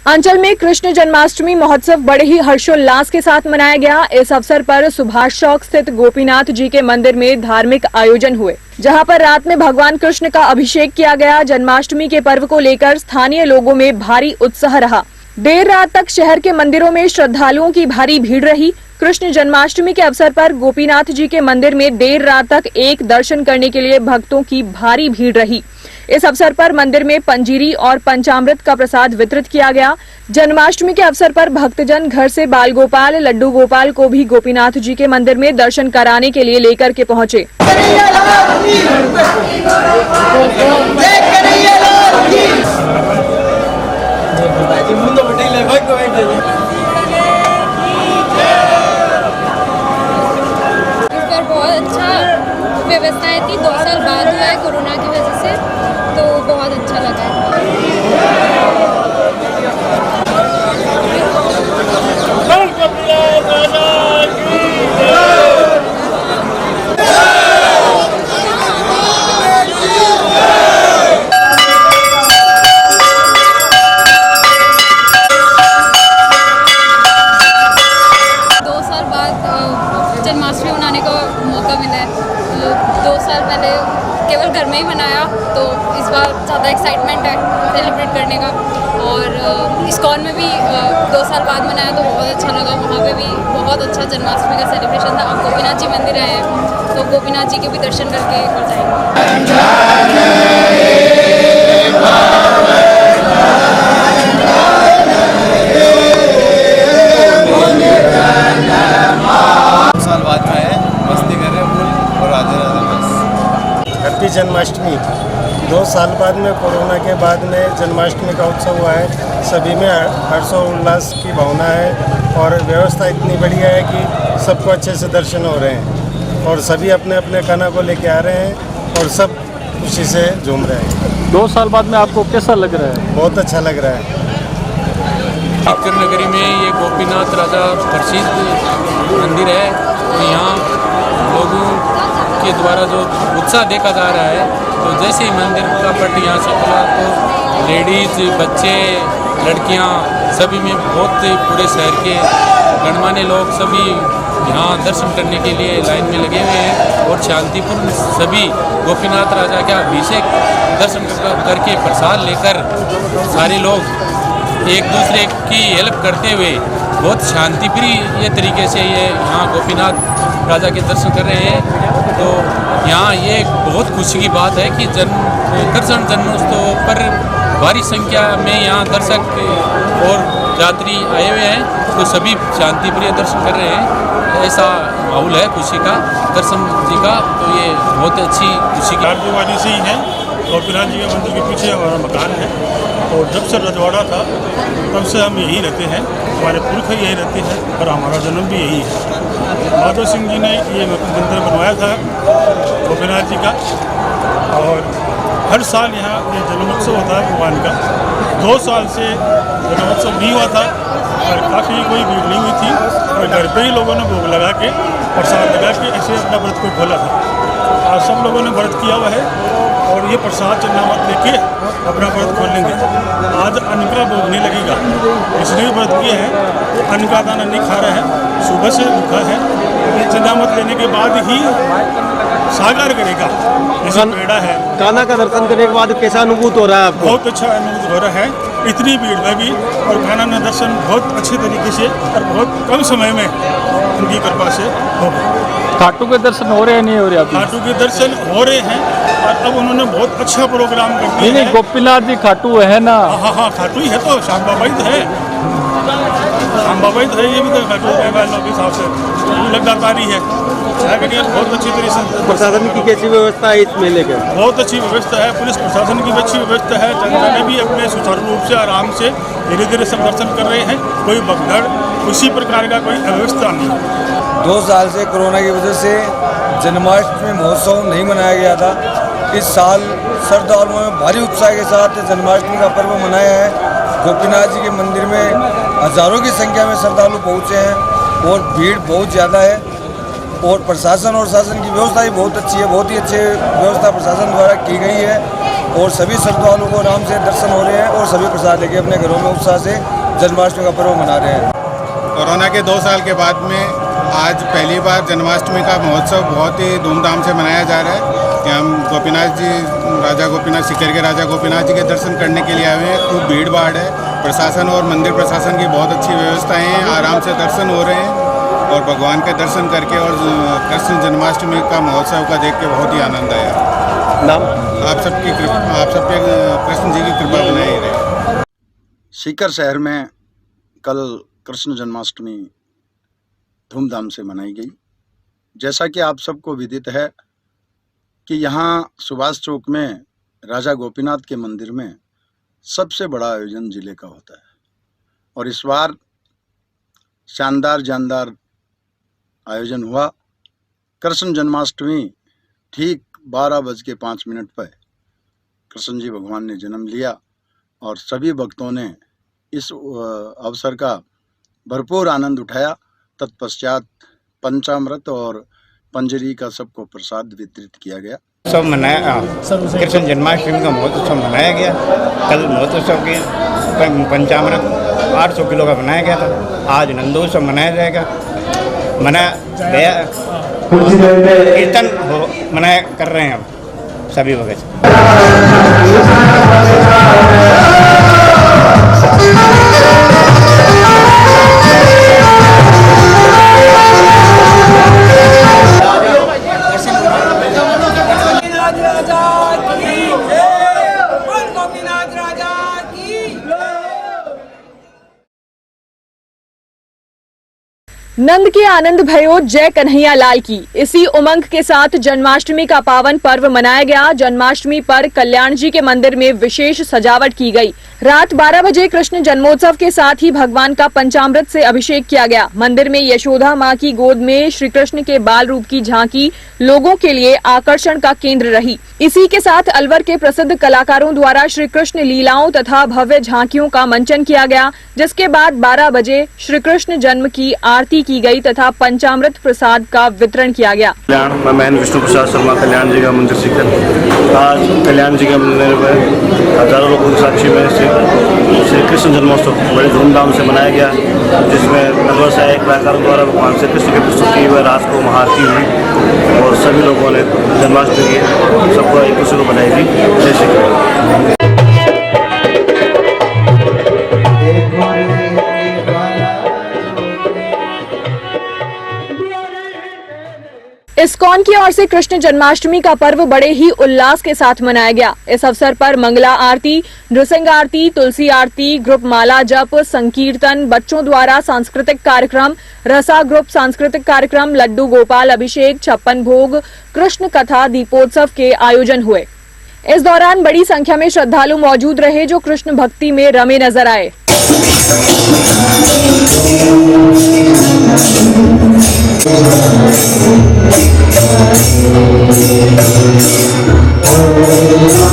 अंचल में कृष्ण जन्माष्टमी महोत्सव बड़े ही हर्षोल्लास के साथ मनाया गया। इस अवसर पर सुभाष चौक स्थित गोपीनाथ जी के मंदिर में धार्मिक आयोजन हुए, जहां पर रात में भगवान कृष्ण का अभिषेक किया गया। जन्माष्टमी के पर्व को लेकर स्थानीय लोगों में भारी उत्साह रहा। देर रात तक शहर के मंदिरों में श्रद्धालुओं की भारी भीड़ रही। कृष्ण जन्माष्टमी के अवसर पर गोपीनाथ जी के मंदिर में देर रात तक एक दर्शन करने के लिए भक्तों की भारी भीड़ रही। इस अवसर पर मंदिर में पंजीरी और पंचामृत का प्रसाद वितरित किया गया। जन्माष्टमी के अवसर पर भक्तजन घर से बाल गोपाल, लड्डू गोपाल को भी गोपीनाथ जी के मंदिर में दर्शन कराने के लिए लेकर के पहुंचे। व्यवस्थाएं थी, 2 साल बाद हुआ है कोरोना की वजह से, तो बहुत अच्छा लगा है। जन्माष्टमी मनाने का मौका मिला है। 2 साल पहले केवल घर में ही मनाया, तो इस बार ज़्यादा एक्साइटमेंट है सेलिब्रेट करने का। और इस्कॉन में भी 2 साल बाद मनाया तो बहुत अच्छा लगा। वहाँ पे भी बहुत अच्छा जन्माष्टमी का सेलिब्रेशन था। अब गोपीनाथ जी मंदिर आए हैं तो गोपीनाथ जी के भी दर्शन करके कर जाएंगे। हैप्पी जन्माष्टमी। 2 साल बाद में कोरोना के बाद में जन्माष्टमी का उत्सव हुआ है। सभी में हर्षोल्लास की भावना है और व्यवस्था इतनी बढ़िया है कि सबको अच्छे से दर्शन हो रहे हैं और सभी अपने अपने कान्हा को लेके आ रहे हैं और सब खुशी से झूम रहे हैं। 2 साल बाद में आपको कैसा लग रहा है? बहुत अच्छा लग रहा है। ठाकर नगरी में ये गोपीनाथ राजा प्रसिद्ध मंदिर है। तो यहाँ लोगों के द्वारा जो उत्साह देखा जा रहा है, तो जैसे ही मंदिर का पट यहाँ से खुला तो लेडीज, बच्चे, लड़कियाँ सभी में बहुत पूरे शहर के गणमान्य लोग सभी यहाँ दर्शन करने के लिए लाइन में लगे हुए हैं। और शांतिपूर्ण सभी गोपीनाथ राजा का अभिषेक दर्शन करके प्रसाद लेकर सारे लोग एक दूसरे की हेल्प करते हुए बहुत शांतिप्रिय ये तरीके से ये यहाँ गोपीनाथ राजा के दर्शन कर रहे हैं। तो यहाँ ये बहुत खुशी की बात है कि कृष्ण जन्मोत्सव पर भारी संख्या में यहाँ दर्शक और यात्री आए हुए हैं, तो सभी शांतिप्रिय दर्शन कर रहे हैं। ऐसा माहौल है खुशी का कृष्ण जी का, तो ये बहुत अच्छी खुशी की दिवाली से ही है। गोपीनाथ जी के मंदिर के पीछे हमारा मकान है और जब से रजवाड़ा था तब से हम यहीं रहते हैं। हमारे पुरख यहीं रहते हैं और हमारा जन्म भी यही है। माधव सिंह जी ने ये मंदिर बनवाया था गोपीनाथ जी का और हर साल यहाँ ये जन्मोत्सव होता है भगवान का। 2 साल से जन्मोत्सव नहीं हुआ था और काफ़ी कोई भीड़ नहीं हुई थी और घर पे ही लोगों ने भोग लगा के प्रसाद लगा के ऐसे अपना व्रत को खोला था। आज सब लोगों ने व्रत किया हुआ है और ये प्रसाद चन्नामत लेके अपना व्रत खोलेंगे। आज अन्न का भोग नहीं लगेगा, इसलिए व्रत किए हैं। अन्न का दाना नहीं खा रहे हैं, सुबह से भूखा है। ये चन्नामत लेने के बाद ही साकार करेगा। जैसे पेड़ा है, कान्हा का दर्शन करने के बाद कैसा अनुभूत हो रहा है आपको? बहुत अच्छा अनुभूत हो रहा है इतनी भीड़ में भी। और कान्हा का दर्शन बहुत अच्छे तरीके से और बहुत कम समय में उनकी कृपा से हो गया। खाटू के दर्शन हो रहे हैं नहीं हो रहे? खाटू के दर्शन हो रहे हैं और अब उन्होंने बहुत अच्छा प्रोग्राम कर दिया है। गोपीनाथ जी खाटू है ना? हाँ, खाटू ही है। तो श्याम बाबा ही तो है, श्याम बाबा ही तो है। ये भी तो खाटू वालों के हिसाब से लगातार ही है। बहुत अच्छी तरीके से प्रशासन की कैसी व्यवस्था है इस मेले के? बहुत अच्छी व्यवस्था है। पुलिस प्रशासन की भी अच्छी व्यवस्था है। जनता ने भी अपने सुचारू रूप से आराम से धीरे धीरे सब दर्शन कर रहे हैं। कोई भगदड़ किसी प्रकार का कोई अव्यवस्था नहीं। 2 साल से कोरोना की वजह से जन्माष्टमी महोत्सव नहीं मनाया गया था। इस साल श्रद्धालुओं ने भारी उत्साह के साथ जन्माष्टमी का पर्व मनाया है। गोपीनाथ जी के मंदिर में हज़ारों की संख्या में श्रद्धालु पहुँचे हैं और भीड़ बहुत ज़्यादा है। और प्रशासन और शासन की व्यवस्था भी बहुत अच्छी है। बहुत ही अच्छी व्यवस्था प्रशासन द्वारा की गई है और सभी श्रद्धालुओं को आराम से दर्शन हो रहे हैं और सभी प्रसाद लेके अपने घरों में उत्साह से जन्माष्टमी का पर्व मना रहे हैं। कोरोना के 2 साल के बाद में आज पहली बार जन्माष्टमी का महोत्सव बहुत ही धूमधाम से मनाया जा रहा है। कि हम गोपीनाथ जी, राजा गोपीनाथ, सीकर के राजा गोपीनाथ जी के दर्शन करने के लिए आए हुए हैं। खूब भीड़ भाड़ है। प्रशासन और मंदिर प्रशासन की बहुत अच्छी व्यवस्थाएं हैं। आराम से दर्शन हो रहे हैं और भगवान के दर्शन करके और कृष्ण जन्माष्टमी का महोत्सव का देख के बहुत ही आनंद आया। नाम? आप सब पे कृष्ण जी की कृपा बनाई रहे। सीकर शहर में कल कृष्ण जन्माष्टमी धूमधाम से मनाई गई। जैसा कि आप सबको विदित है कि यहाँ सुभाष चौक में राजा गोपीनाथ के मंदिर में सबसे बड़ा आयोजन जिले का होता है और इस बार शानदार जानदार आयोजन हुआ। कृष्ण जन्माष्टमी ठीक 12:05 पर कृष्ण जी भगवान ने जन्म लिया और सभी भक्तों ने इस अवसर का भरपूर आनंद उठाया। तत्पश्चात पंचामृत और पंजरी का सबको प्रसाद वितरित किया गया। सब मनाया, कृष्ण जन्माष्टमी का महोत्सव मनाया गया। कल महोत्सव के पंचामृत 800 किलो का बनाया गया था। आज नंदोत्सव मनाया जाएगा। मनाया गया, कीर्तन मनाया कर रहे हैं अब सभी भगत। नंद के आनंद भयो जय कन्हैया लाल की। इसी उमंग के साथ जन्माष्टमी का पावन पर्व मनाया गया। जन्माष्टमी पर कल्याण जी के मंदिर में विशेष सजावट की गई। रात 12 बजे कृष्ण जन्मोत्सव के साथ ही भगवान का पंचामृत से अभिषेक किया गया। मंदिर में यशोदा मां की गोद में श्री कृष्ण के बाल रूप की झांकी लोगों के लिए आकर्षण का केंद्र रही। इसी के साथ अलवर के प्रसिद्ध कलाकारों द्वारा श्री कृष्ण लीलाओं तथा भव्य झांकियों का मंचन किया गया, जिसके बाद 12 बजे श्री कृष्ण जन्म की आरती की गई तथा पंचामृत प्रसाद का वितरण किया गया। मैं विष्णु प्रसाद शर्मा, कल्याण जी का मंदिर सीकर। आज कल्याण जी के मंदिर में हजारों लोगों की साक्षी में श्री कृष्ण जन्मोत्सव बड़े धूमधाम से मनाया गया, जिसमें अलवर से एक कलाकारों द्वारा भगवान श्री कृष्ण की प्रस्तुति हुई। रात को महाआरती हुई और सभी लोगों ने जन्माष्टमी की सबको एक दूसरे को बधाई दी। जय श्री कृष्ण। इस्कॉन की ओर से कृष्ण जन्माष्टमी का पर्व बड़े ही उल्लास के साथ मनाया गया। इस अवसर पर मंगला आरती, नृसिंह आरती, तुलसी आरती, ग्रुप माला जप, संकीर्तन, बच्चों द्वारा सांस्कृतिक कार्यक्रम, रसा ग्रुप सांस्कृतिक कार्यक्रम, लड्डू गोपाल अभिषेक, 56 भोग, कृष्ण कथा, दीपोत्सव के आयोजन हुए। इस दौरान बड़ी संख्या में श्रद्धालु मौजूद रहे जो कृष्ण भक्ति में रमे नजर आए। Oh